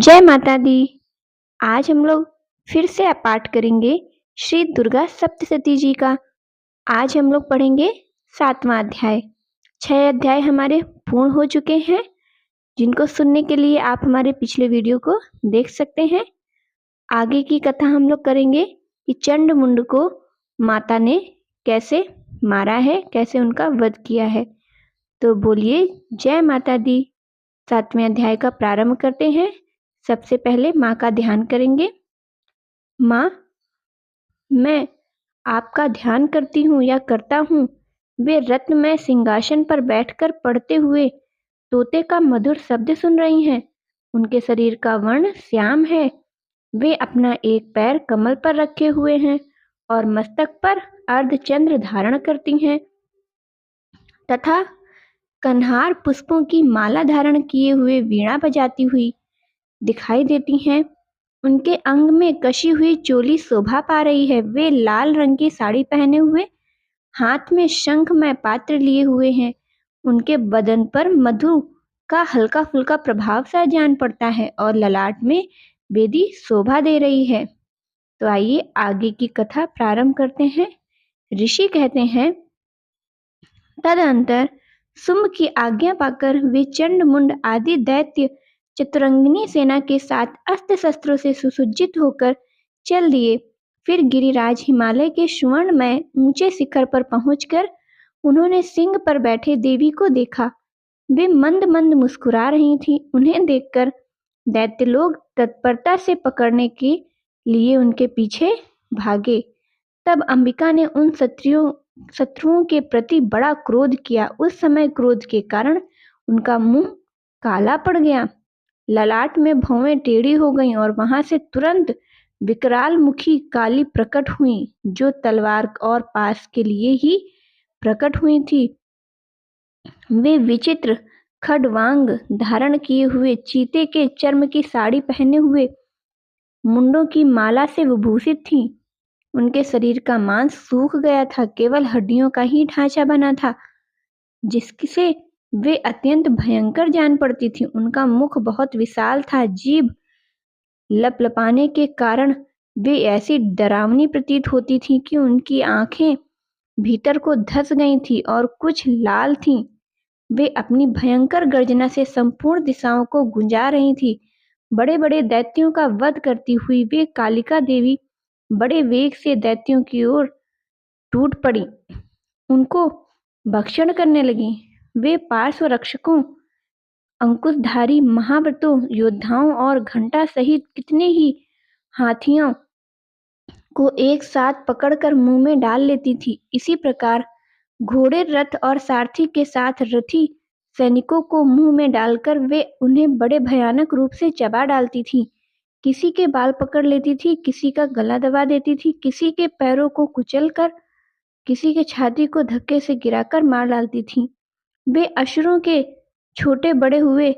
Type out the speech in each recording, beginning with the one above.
जय माता दी। आज हम लोग फिर से पाठ करेंगे श्री दुर्गा सप्तशती जी का। आज हम लोग पढ़ेंगे 7वां अध्याय। 6 अध्याय हमारे पूर्ण हो चुके हैं, जिनको सुनने के लिए आप हमारे पिछले वीडियो को देख सकते हैं। आगे की कथा हम लोग करेंगे कि चंड मुंड को माता ने कैसे मारा है, कैसे उनका वध किया है। तो बोलिए जय माता दी। 7वें अध्याय का प्रारंभ करते हैं। सबसे पहले माँ का ध्यान करेंगे। माँ, मैं आपका ध्यान करती हूँ या करता हूँ। वे रत्नमय सिंहासन पर बैठकर पढ़ते हुए तोते का मधुर शब्द सुन रही हैं। उनके शरीर का वर्ण श्याम है। वे अपना एक पैर कमल पर रखे हुए हैं और मस्तक पर अर्धचंद्र धारण करती हैं तथा कन्हार पुष्पों की माला धारण किए हुए वीणा बजाती हुई दिखाई देती हैं। उनके अंग में कशी हुई चोली शोभा पा रही है। वे लाल रंग की साड़ी पहने हुए हाथ में शंखमय पात्र लिए हुए हैं। उनके बदन पर मधु का हल्का फुल्का प्रभाव सा जान पड़ता है और ललाट में बेदी शोभा दे रही है। तो आइए आगे की कथा प्रारंभ करते हैं। ऋषि कहते हैं, तदनंतर शुंभ की आज्ञा पाकर वे चंड मुंड आदि दैत्य चतुरंगिनी सेना के साथ अस्त्र शस्त्रों से सुसज्जित होकर चल दिए। फिर गिरिराज हिमालय के सुवर्णमय ऊंचे शिखर पर पहुंचकर उन्होंने सिंह पर बैठे देवी को देखा। वे मंद मंद मुस्कुरा रही थीं। उन्हें देखकर दैत्य लोग तत्परता से पकड़ने के लिए उनके पीछे भागे। तब अंबिका ने उन शत्रुओं के प्रति बड़ा क्रोध किया। उस समय क्रोध के कारण उनका मुंह काला पड़ गया, ललाट में भौवें टेढ़ी हो गईं और वहां से तुरंत विकराल मुखी काली प्रकट हुई, जो तलवार और पास के लिए ही प्रकट हुई थी। वे विचित्र खड्वांग धारण किए हुए, चीते के चर्म की साड़ी पहने हुए, मुंडों की माला से विभूषित थीं। उनके शरीर का मांस सूख गया था, केवल हड्डियों का ही ढांचा बना था, जिससे वे अत्यंत भयंकर जान पड़ती थी। उनका मुख बहुत विशाल था। जीभ लपलपाने के कारण वे ऐसी डरावनी प्रतीत होती थी कि उनकी आंखें भीतर को धंस गई थी और कुछ लाल थीं। वे अपनी भयंकर गर्जना से संपूर्ण दिशाओं को गुंजा रही थी। बड़े बड़े दैत्यों का वध करती हुई वे कालिका देवी बड़े वेग से दैत्यों की ओर टूट पड़ी, उनको भक्षण करने लगी। वे पार्श्व रक्षकों, अंकुशधारी महाव्रतों, योद्धाओं और घंटा सहित कितने ही हाथियों को एक साथ पकड़कर मुंह में डाल लेती थी। इसी प्रकार घोड़े, रथ और सारथी के साथ रथी सैनिकों को मुंह में डालकर वे उन्हें बड़े भयानक रूप से चबा डालती थी। किसी के बाल पकड़ लेती थी, किसी का गला दबा देती थी, किसी के पैरों को कुचलकर, किसी के छाती को धक्के से गिराकर मार डालती थी। वे असुरों के छोटे बड़े हुए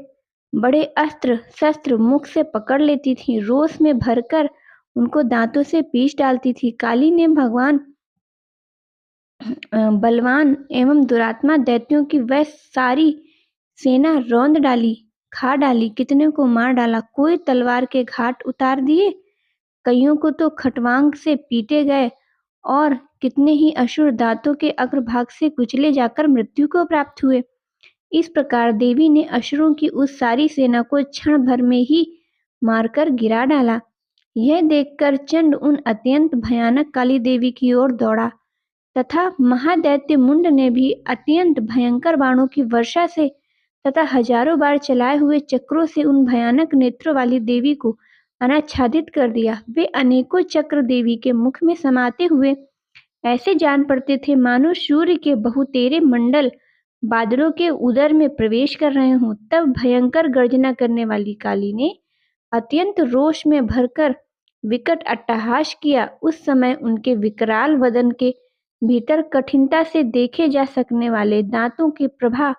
बड़े अस्त्र शस्त्र मुख से पकड़ लेती थी। रोष में भरकर उनको दांतों से पीस डालती थी। काली ने भगवान बलवान एवं दुरात्मा दैत्यों की वह सारी सेना रौंद डाली, खा डाली, कितने को मार डाला। कोई तलवार के घाट उतार दिए, कईयों को तो खटवांग से पीटे गए और कितने ही असुर दांतों के अग्रभाग से कुचले जाकर मृत्यु को प्राप्त हुए। इस प्रकार देवी ने असुरों की उस सारी सेना को क्षण भर में ही मारकर गिरा डाला। यह देखकर चंड उन अत्यंत भयानक काली देवी की ओर दौड़ा तथा महादैत्य मुंड ने भी अत्यंत भयंकर बाणों की वर्षा से तथा हजारों बार चलाए हुए चक्रों से उन भयानक नेत्रों वाली देवी को अनाच्छादित कर दिया। वे अनेकों चक्र देवी के मुख में समाते हुए ऐसे जान पड़ते थे मानो सूर्य के बहुतेरे मंडल बादलों के उदर में प्रवेश कर रहे हों। तब भयंकर गर्जना करने वाली काली ने अत्यंत रोष में भरकर विकट अट्टहास किया। उस समय उनके विकराल वदन के भीतर कठिनता से देखे जा सकने वाले दांतों की प्रभा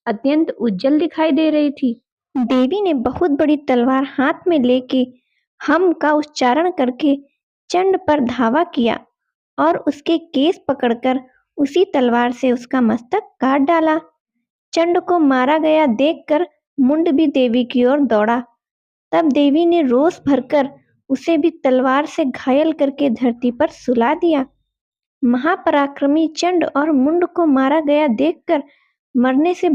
अत्यंत उज्जवल दिखाई दे रही थी। देवी ने बहुत बड़ी तलवार हाथ में लेके हम का उच्चारण करके चंड पर धावा किया और उसके केस पकड़कर उसी तलवार से उसका मस्तक काट डाला। चंड को मारा गया देखकर मुंड भी देवी की ओर दौड़ा तब देवी ने रोष भरकर उसे भी तलवार से घायल करके धरती पर सुला दिया। महापराक्रमी चंड और मुंड को मारा गया देखकर मरने से